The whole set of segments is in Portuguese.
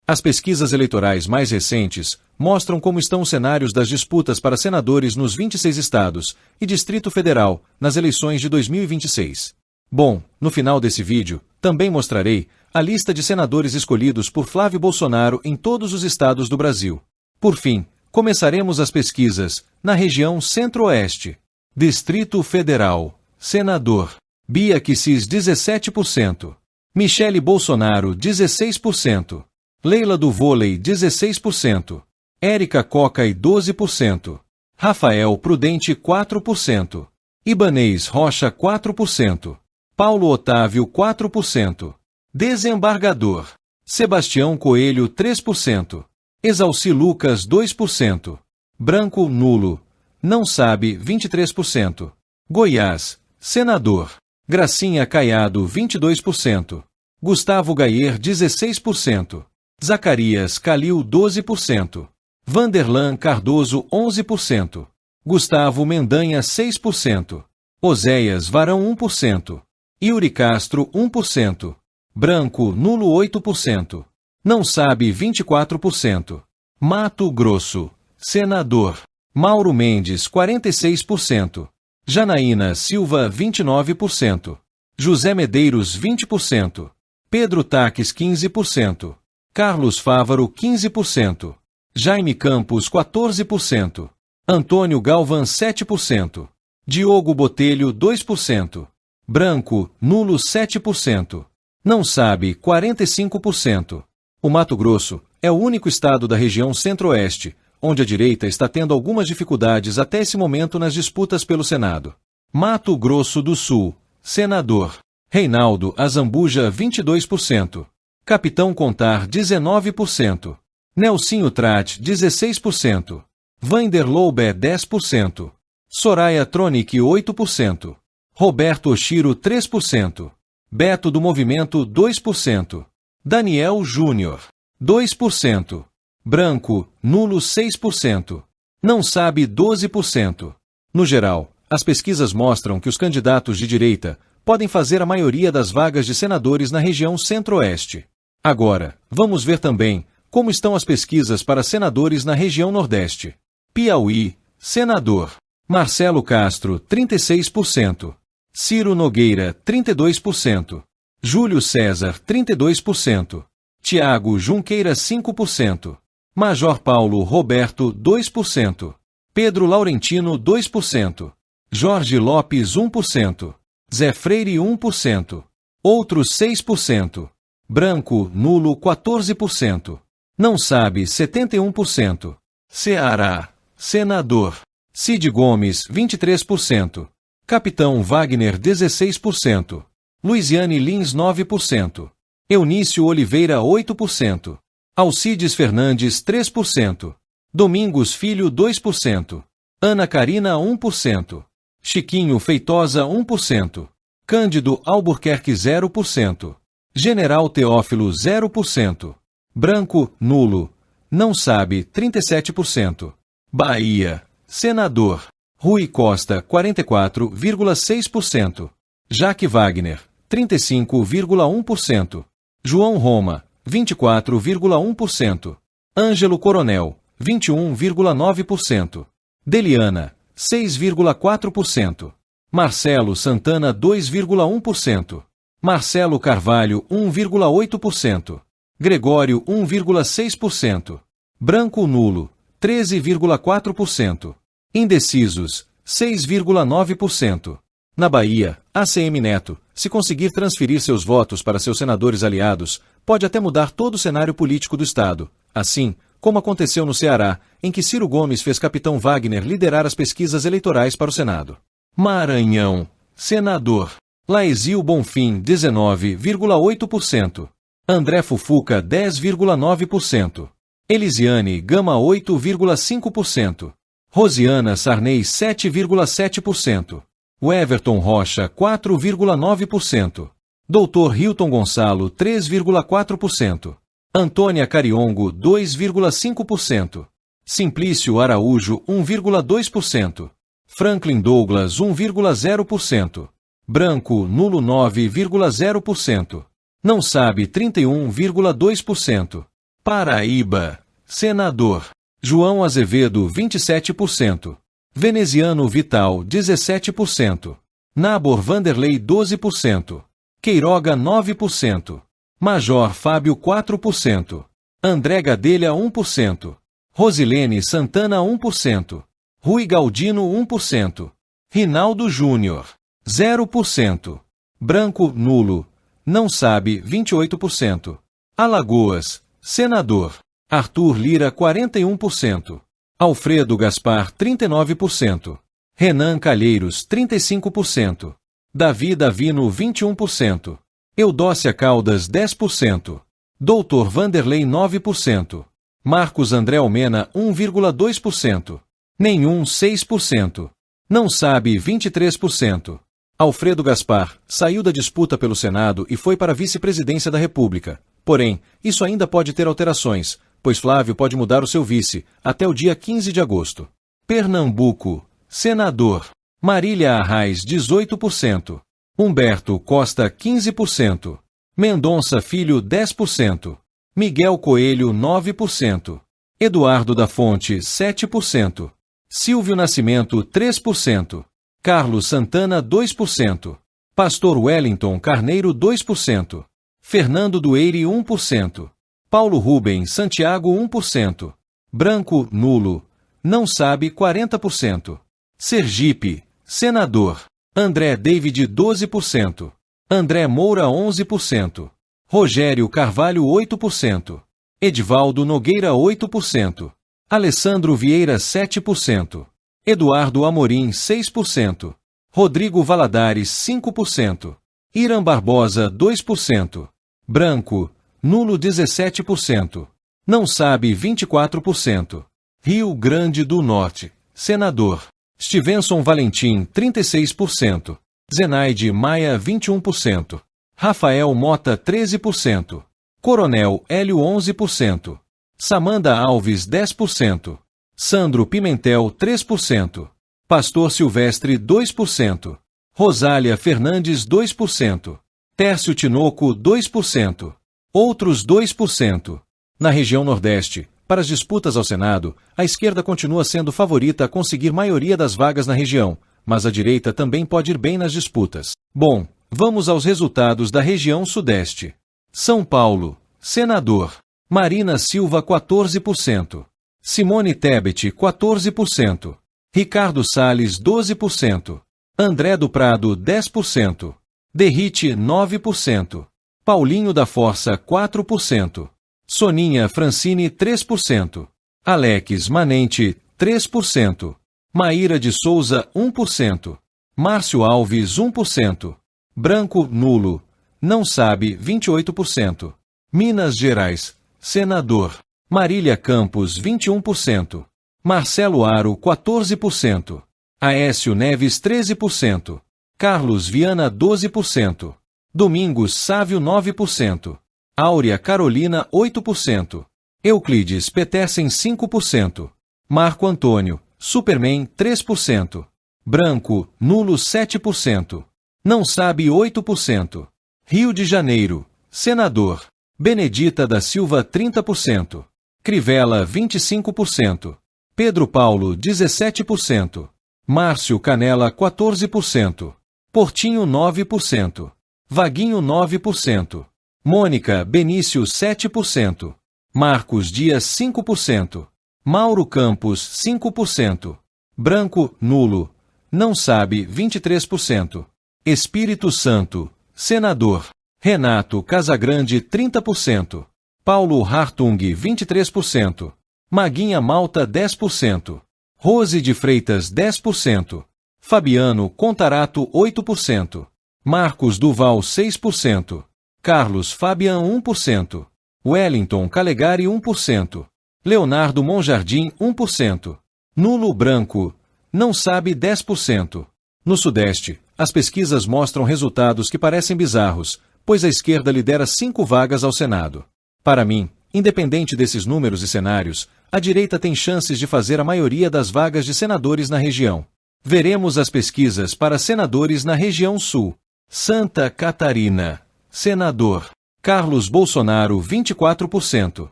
As pesquisas eleitorais mais recentes mostram como estão os cenários das disputas para senadores nos 26 estados e Distrito Federal nas eleições de 2026. Bom, no final desse vídeo, também mostrarei a lista de senadores escolhidos por Flávio Bolsonaro em todos os estados do Brasil. Por fim, começaremos as pesquisas na região Centro-Oeste. Distrito Federal. Senador. Bia Kicis, 17%. Michele Bolsonaro, 16%. Leila do Vôlei, 16%. Érica Coca, 12%. Rafael Prudente, 4%. Ibanez Rocha, 4%. Paulo Otávio, 4%. Desembargador. Sebastião Coelho, 3%. Exalci Lucas, 2%. Branco nulo. Não sabe, 23%. Goiás. Senador. Gracinha Caiado, 22%. Gustavo Gayer, 16%. Zacarias Calil, 12%. Vanderlan Cardoso, 11%. Gustavo Mendanha, 6%. Oséias Varão, 1%. Yuri Castro, 1%. Branco nulo, 8%. Não sabe, 24%. Mato Grosso. Senador. Mauro Mendes, 46%. Janaína Silva, 29%. José Medeiros, 20%. Pedro Taques, 15%. Carlos Fávaro, 15%. Jaime Campos, 14%. Antônio Galvan, 7%. Diogo Botelho, 2%. Branco, nulo, 7%. Não sabe, 45%. O Mato Grosso é o único estado da região Centro-Oeste, onde a direita está tendo algumas dificuldades até esse momento nas disputas pelo Senado. Mato Grosso do Sul. Senador. Reinaldo Azambuja, 22%. Capitão Contar, 19%. Nelsinho Trat, 16%. Vanderloube, 10%. Soraya Tronic, 8%. Roberto Oshiro, 3%. Beto do Movimento, 2%. Daniel Júnior, 2%. Branco, nulo, 6%. Não sabe, 12%. No geral, as pesquisas mostram que os candidatos de direita podem fazer a maioria das vagas de senadores na região Centro-Oeste. Agora, vamos ver também como estão as pesquisas para senadores na região Nordeste. Piauí. Senador. Marcelo Castro, 36%. Ciro Nogueira, 32%. Júlio César, 32%. Tiago Junqueira, 5%. Major Paulo Roberto, 2%. Pedro Laurentino, 2%. Jorge Lopes, 1%. Zé Freire, 1%. Outros, 6%. Branco, nulo, 14%. Não sabe, 71%. Ceará. Senador. Cid Gomes, 23%. Capitão Wagner, 16%. Luiziane Lins, 9%. Eunício Oliveira, 8%. Alcides Fernandes, 3%. Domingos Filho, 2%. Ana Carina, 1%. Chiquinho Feitosa, 1%. Cândido Albuquerque, 0%. General Teófilo, 0%. Branco, nulo. Não sabe, 37%. Bahia. Senador. Rui Costa, 44,6%. Jaque Wagner, 35,1%. João Roma, 24,1%. Ângelo Coronel, 21,9%. Deliana, 6,4%. Marcelo Santana, 2,1%. Marcelo Carvalho, 1,8%. Gregório, 1,6%. Branco nulo, 13,4%. Indecisos, 6,9%. Na Bahia, ACM Neto, se conseguir transferir seus votos para seus senadores aliados, pode até mudar todo o cenário político do estado, assim como aconteceu no Ceará, em que Ciro Gomes fez Capitão Wagner liderar as pesquisas eleitorais para o Senado. Maranhão. Senador. Laezio Bonfim, 19,8%. André Fufuca, 10,9%. Elisiane Gama, 8,5%. Rosiana Sarney, 7,7%. Everton Rocha, 4,9%. Dr. Hilton Gonçalo, 3,4%. Antônia Cariongo, 2,5%. Simplício Araújo, 1,2%. Franklin Douglas, 1,0%. Branco, nulo, 9,0%. Não sabe, 31,2%. Paraíba, senador, João Azevedo 27%, Veneziano Vital 17%, Nabor Vanderlei 12%, Queiroga 9%, Major Fábio 4%, André Gadelha 1%, Rosilene Santana 1%, Rui Galdino 1%, Rinaldo Júnior 0%, Branco nulo, não sabe 28%, Alagoas, senador, Arthur Lira 41%, Alfredo Gaspar 39%, Renan Calheiros 35%, Davi Davino 21%, Eudócia Caldas 10%, Doutor Vanderlei 9%, Marcos André Almena 1,2%, Nenhum 6%, Não sabe 23%. Alfredo Gaspar saiu da disputa pelo Senado e foi para a vice-presidência da República. Porém, isso ainda pode ter alterações, pois Flávio pode mudar o seu vice até o dia 15 de agosto. Pernambuco, senador, Marília Arraes 18%, Humberto Costa 15%, Mendonça Filho 10%, Miguel Coelho 9%, Eduardo da Fonte 7%, Silvio Nascimento 3%, Carlos Santana 2%, Pastor Wellington Carneiro 2%, Fernando Dueire 1%, Paulo Rubem Santiago 1%, Branco nulo, não sabe 40%, Sergipe, senador, André David 12%, André Moura 11%, Rogério Carvalho 8%, Edivaldo Nogueira 8%, Alessandro Vieira 7%, Eduardo Amorim 6%, Rodrigo Valadares 5%, Irã Barbosa 2%, Branco, nulo 17%, não sabe 24%, Rio Grande do Norte, senador, Stevenson Valentim 36%, Zenaide Maia 21%, Rafael Mota 13%, Coronel Hélio 11%, Samanda Alves 10%, Sandro Pimentel 3%, Pastor Silvestre 2%, Rosália Fernandes 2%, Tércio Tinoco 2%, outros 2%. Na região Nordeste, para as disputas ao Senado, a esquerda continua sendo favorita a conseguir maioria das vagas na região, mas a direita também pode ir bem nas disputas. Bom, vamos aos resultados da região Sudeste. São Paulo, senador, Marina Silva 14%, Simone Tebet 14%, Ricardo Salles 12%, André do Prado 10%, Derrite 9%, Paulinho da Força 4%, Soninha Francine 3%, Alex Manente 3%, Maíra de Souza 1%, Márcio Alves 1%, Branco nulo, não sabe 28%, Minas Gerais, senador, Marília Campos 21%, Marcelo Aro 14%, Aécio Neves 13%, Carlos Viana 12%, Domingos Sávio 9%, Áurea Carolina 8%, Euclides Petersen 5%, Marco Antônio, Superman 3%, Branco, nulo 7%, não sabe 8%, Rio de Janeiro, senador, Benedita da Silva 30%, Crivella 25%, Pedro Paulo 17%, Márcio Canela 14%, Portinho 9%, Vaguinho 9%, Mônica Benício 7%, Marcos Dias 5%, Mauro Campos 5%, Branco nulo, não sabe 23%, Espírito Santo, senador, Renato Casagrande 30%, Paulo Hartung 23%, Maguinha Malta 10%, Rose de Freitas 10%, Fabiano Contarato 8%, Marcos Duval 6%, Carlos Fabian 1%, Wellington Calegari 1%, Leonardo Monjardim 1%, nulo branco, não sabe 10%. No Sudeste, as pesquisas mostram resultados que parecem bizarros, pois a esquerda lidera 5 vagas ao Senado. Para mim, independente desses números e cenários, a direita tem chances de fazer a maioria das vagas de senadores na região. Veremos as pesquisas para senadores na região Sul. Santa Catarina, senador, Carlos Bolsonaro 24%,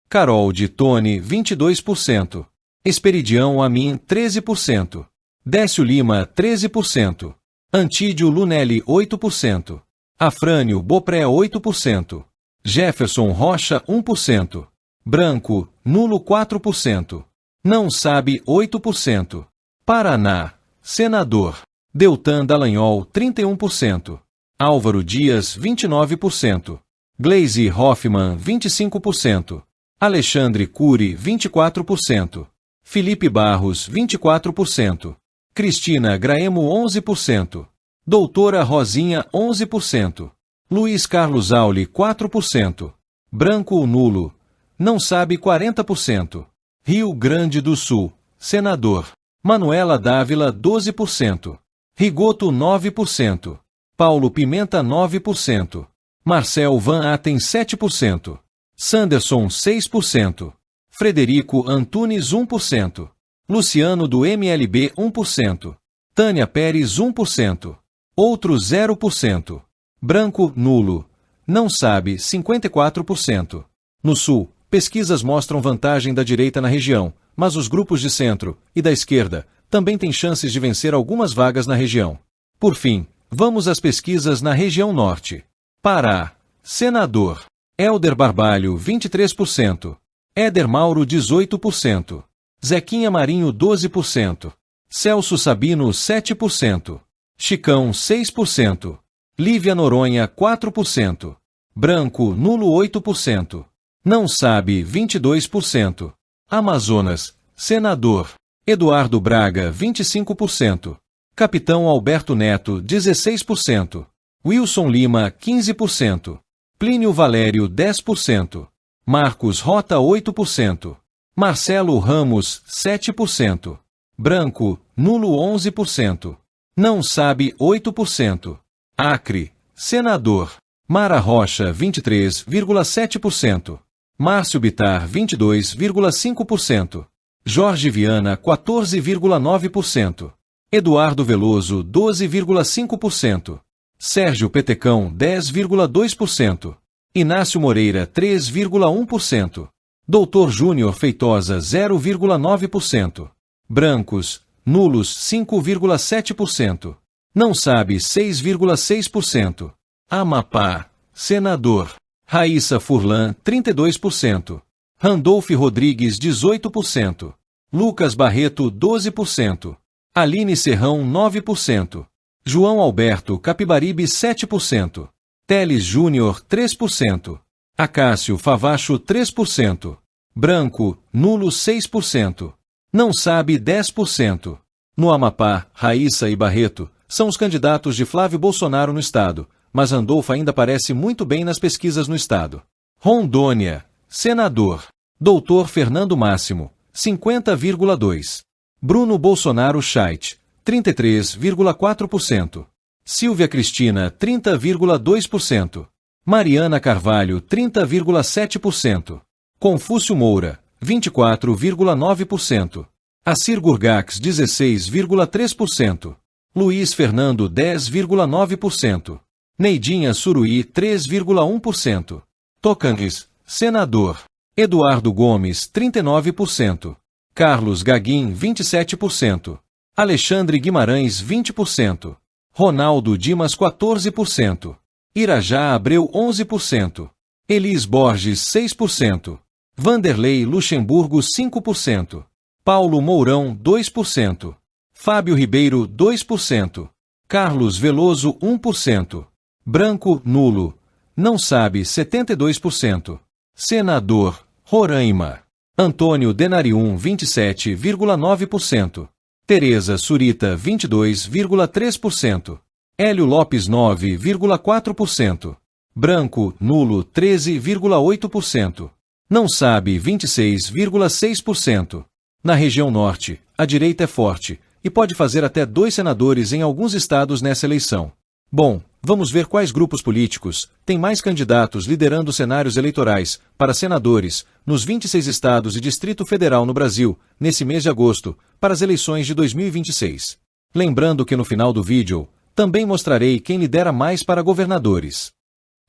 Carol de Tone, 22%. Esperidião Amin, 13%. Décio Lima, 13%. Antídio Lunelli, 8%. Afrânio Bopré, 8%. Jefferson Rocha, 1%. Branco, nulo, 4%. Não sabe, 8%. Paraná, senador. Deltan Dallagnol, 31%. Álvaro Dias, 29%. Gleisi Hoffmann, 25%. Alexandre Cury, 24%. Felipe Barros, 24%. Cristina Graemo, 11%. Doutora Rosinha, 11%. Luiz Carlos Auli, 4%. Branco nulo. Não sabe, 40%. Rio Grande do Sul, senador. Manuela Dávila, 12%. Rigoto, 9%. Paulo Pimenta, 9%. Marcel Van Atten, 7%. Sanderson, 6%. Frederico Antunes, 1%. Luciano do MLB, 1%. Tânia Pérez, 1%. Outro 0%. Branco, nulo. Não sabe, 54%. No Sul, pesquisas mostram vantagem da direita na região, mas os grupos de centro e da esquerda também têm chances de vencer algumas vagas na região. Por fim, vamos às pesquisas na região norte. Pará, senador. Helder Barbalho, 23%. Éder Mauro, 18%. Zequinha Marinho, 12%. Celso Sabino, 7%. Chicão, 6%. Lívia Noronha, 4%. Branco, nulo, 8%. Não sabe, 22%. Amazonas, senador. Eduardo Braga, 25%. Capitão Alberto Neto, 16%. Wilson Lima, 15%. Plínio Valério, 10%. Marcos Rota, 8%. Marcelo Ramos, 7%. Branco, nulo, 11%. Não sabe, 8%. Acre, senador. Mara Rocha, 23,7%. Márcio Bittar, 22,5%. Jorge Viana, 14,9%. Eduardo Veloso, 12,5%. Sérgio Petecão, 10,2%. Inácio Moreira, 3,1%. Doutor Júnior Feitosa, 0,9%. Brancos, nulos, 5,7%. Não sabe, 6,6%. Amapá, senador. Raíssa Furlan, 32%. Randolph Rodrigues, 18%. Lucas Barreto, 12%. Aline Serrão, 9%. João Alberto Capibaribe, 7%. Teles Júnior, 3%. Acácio Favacho, 3%. Branco, nulo, 6%. Não sabe, 10%. No Amapá, Raíssa e Barreto são os candidatos de Flávio Bolsonaro no estado, mas Randolph ainda aparece muito bem nas pesquisas no estado. Rondônia, senador. Doutor Fernando Máximo, 50,2%. Bruno Bolsonaro Scheidt, 33,4%. Silvia Cristina, 30,2%. Mariana Carvalho, 30,7%. Confúcio Moura, 24,9%. Assir Gurgax, 16,3%. Luiz Fernando, 10,9%. Neidinha Suruí, 3,1%. Tocantins, senador. Eduardo Gomes, 39%. Carlos Gaguin, 27%. Alexandre Guimarães, 20%. Ronaldo Dimas, 14%. Irajá Abreu, 11%. Elis Borges, 6%. Vanderlei Luxemburgo, 5%. Paulo Mourão, 2%. Fábio Ribeiro, 2%. Carlos Veloso, 1%. Branco, nulo. Não sabe, 72%. Senador, Roraima. Antônio Denarium, 27,9%. Tereza Surita, 22,3%. Hélio Lopes, 9,4%. Branco, nulo, 13,8%. Não sabe, 26,6%. Na região norte, a direita é forte e pode fazer até 2 senadores em alguns estados nessa eleição. Bom, vamos ver quais grupos políticos têm mais candidatos liderando cenários eleitorais para senadores nos 26 estados e Distrito Federal no Brasil, nesse mês de agosto, para as eleições de 2026. Lembrando que no final do vídeo, também mostrarei quem lidera mais para governadores.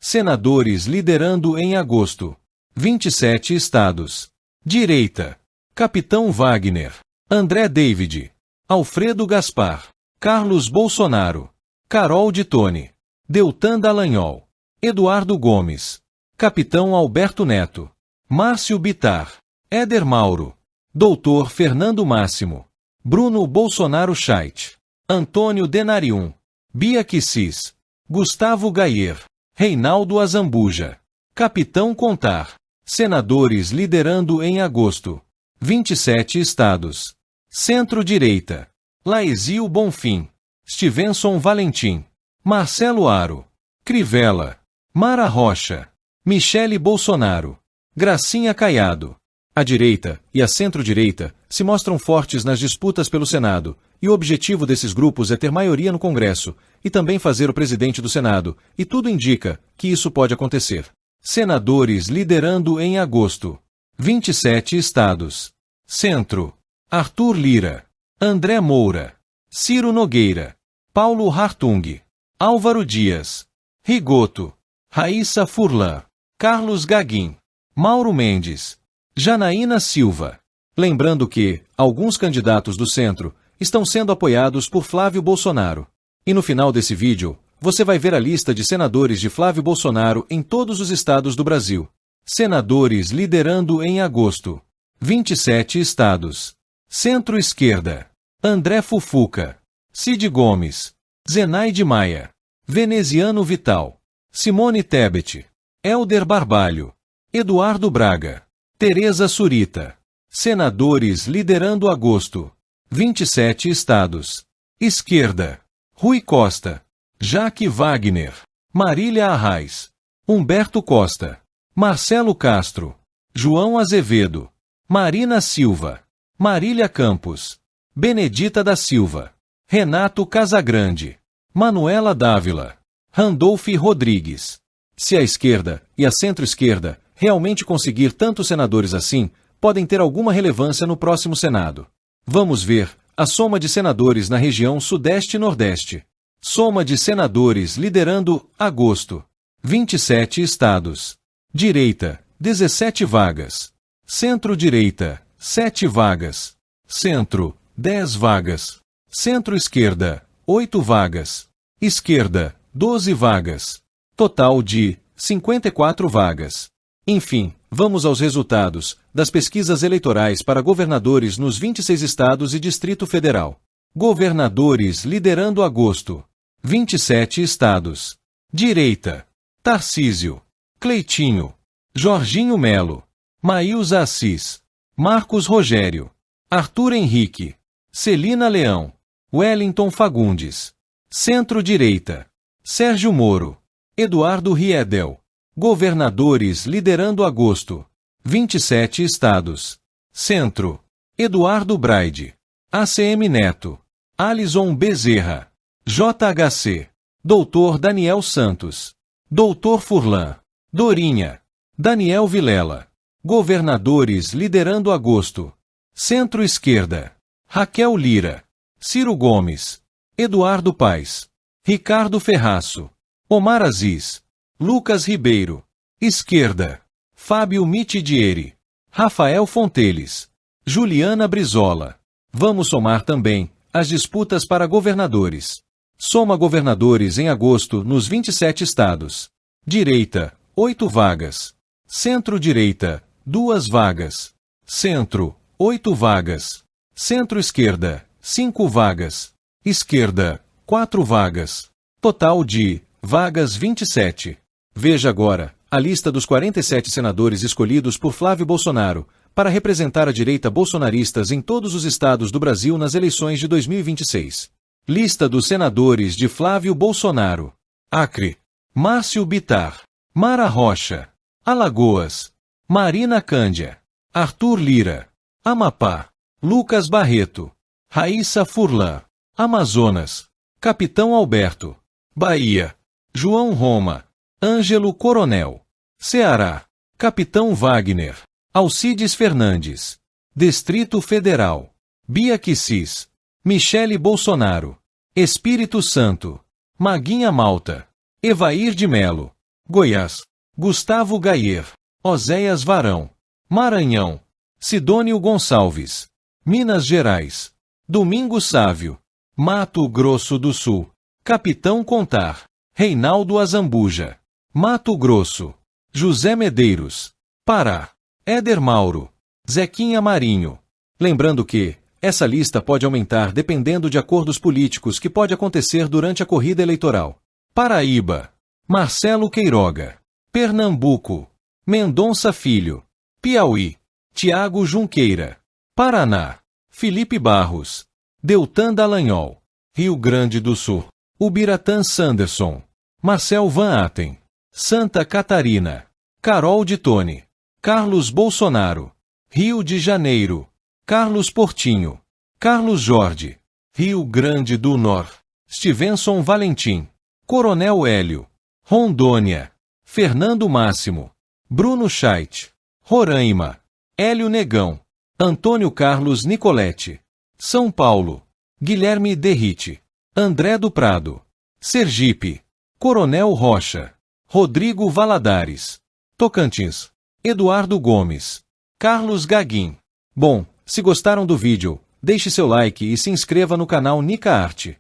Senadores liderando em agosto. 27 estados. Direita: Capitão Wagner, André David, Alfredo Gaspar, Carlos Bolsonaro, Carol de Tone, Deltan Dallagnol, Eduardo Gomes, Capitão Alberto Neto, Márcio Bittar, Éder Mauro, Dr. Fernando Máximo, Bruno Bolsonaro Scheidt, Antônio Denarium, Bia Kicis, Gustavo Gayer, Reinaldo Azambuja, Capitão Contar. Senadores liderando em agosto. 27 estados. Centro-direita: Laizio Bonfim, Stevenson Valentim, Marcelo Aro, Crivella, Mara Rocha, Michele Bolsonaro, Gracinha Caiado. A direita e a centro-direita se mostram fortes nas disputas pelo Senado, e o objetivo desses grupos é ter maioria no Congresso e também fazer o presidente do Senado, e tudo indica que isso pode acontecer. Senadores liderando em agosto. 27 estados. Centro: Arthur Lira, André Moura, Ciro Nogueira, Paulo Hartung, Álvaro Dias, Rigoto, Raíssa Furlan, Carlos Gaguin, Mauro Mendes, Janaína Silva. Lembrando que alguns candidatos do centro estão sendo apoiados por Flávio Bolsonaro. E no final desse vídeo, você vai ver a lista de senadores de Flávio Bolsonaro em todos os estados do Brasil. Senadores liderando em agosto. 27 estados. Centro-esquerda: André Fufuca, Cid Gomes, Zenaide Maia, Veneziano Vital, Simone Tebet, Helder Barbalho, Eduardo Braga, Tereza Surita. Senadores liderando agosto. 27 estados. Esquerda: Rui Costa, Jaque Wagner, Marília Arraes, Humberto Costa, Marcelo Castro, João Azevedo, Marina Silva, Marília Campos, Benedita da Silva, Renato Casagrande, Manuela Dávila, Randolph Rodrigues. Se a esquerda e a centro-esquerda realmente conseguir tantos senadores assim, podem ter alguma relevância no próximo Senado. Vamos ver a soma de senadores na região Sudeste e Nordeste. Soma de senadores liderando agosto. 27 estados. Direita: 17 vagas. Centro-direita: 7 vagas. Centro: 10 vagas. Centro-esquerda: 8 vagas. Esquerda: 12 vagas. Total de 54 vagas. Enfim, vamos aos resultados das pesquisas eleitorais para governadores nos 26 estados e Distrito Federal. Governadores liderando agosto. 27 estados. Direita: Tarcísio, Cleitinho, Jorginho Melo, Maílza Assis, Marcos Rogério, Arthur Henrique, Celina Leão, Wellington Fagundes. Centro-direita: Sérgio Moro, Eduardo Riedel. Governadores liderando agosto. 27 estados. Centro: Eduardo Braide, ACM Neto, Alisson Bezerra, JHC, Dr. Daniel Santos, Dr. Furlan, Dorinha, Daniel Vilela. Governadores liderando agosto. Centro-esquerda: Raquel Lira, Ciro Gomes, Eduardo Paes, Ricardo Ferraço, Omar Aziz, Lucas Ribeiro. Esquerda: Fábio Mitidieri, Rafael Fonteles, Juliana Brizola. Vamos somar também as disputas para governadores. Soma governadores em agosto nos 27 estados. Direita: 8 vagas. Centro-direita: 2 vagas. Centro: 8 vagas. Centro-esquerda: 5 vagas. Esquerda: 4 vagas. Total de vagas 27. Veja agora a lista dos 47 senadores escolhidos por Flávio Bolsonaro para representar a direita bolsonaristas em todos os estados do Brasil nas eleições de 2026. Lista dos senadores de Flávio Bolsonaro: Acre: Márcio Bittar, Mara Rocha. Alagoas: Marina Cândia, Arthur Lira. Amapá: Lucas Barreto, Raíssa Furlan. Amazonas: Capitão Alberto. Bahia: João Roma, Ângelo Coronel. Ceará: Capitão Wagner, Alcides Fernandes. Distrito Federal: Bia Kicis, Michele Bolsonaro. Espírito Santo: Maguinha Malta, Evair de Melo. Goiás: Gustavo Gayer, Oséias Varão. Maranhão. Sidônio Gonçalves. Minas Gerais. Domingos Sávio. Mato Grosso do Sul. Capitão Contar. Reinaldo Azambuja. Mato Grosso. José Medeiros. Pará. Éder Mauro. Zequinha Marinho. Lembrando que essa lista pode aumentar dependendo de acordos políticos que pode acontecer durante a corrida eleitoral. Paraíba. Marcelo Queiroga. Pernambuco. Mendonça Filho. Piauí. Tiago Junqueira. Paraná. Felipe Barros. Deltan Dallagnol. Rio Grande do Sul. Ubiratã Sanderson. Marcel Van Atten. Santa Catarina. Carol de Tone. Carlos Bolsonaro. Rio de Janeiro. Carlos Portinho. Carlos Jorge. Rio Grande do Norte. Stevenson Valentim. Coronel Hélio. Rondônia. Fernando Máximo. Bruno Scheidt. Roraima. Hélio Negão. Antônio Carlos Nicoletti. São Paulo. Guilherme Derrite. André do Prado. Sergipe. Coronel Rocha. Rodrigo Valadares. Tocantins. Eduardo Gomes. Carlos Gaguin. Bom, se gostaram do vídeo, deixe seu like e se inscreva no canal Nica Arte.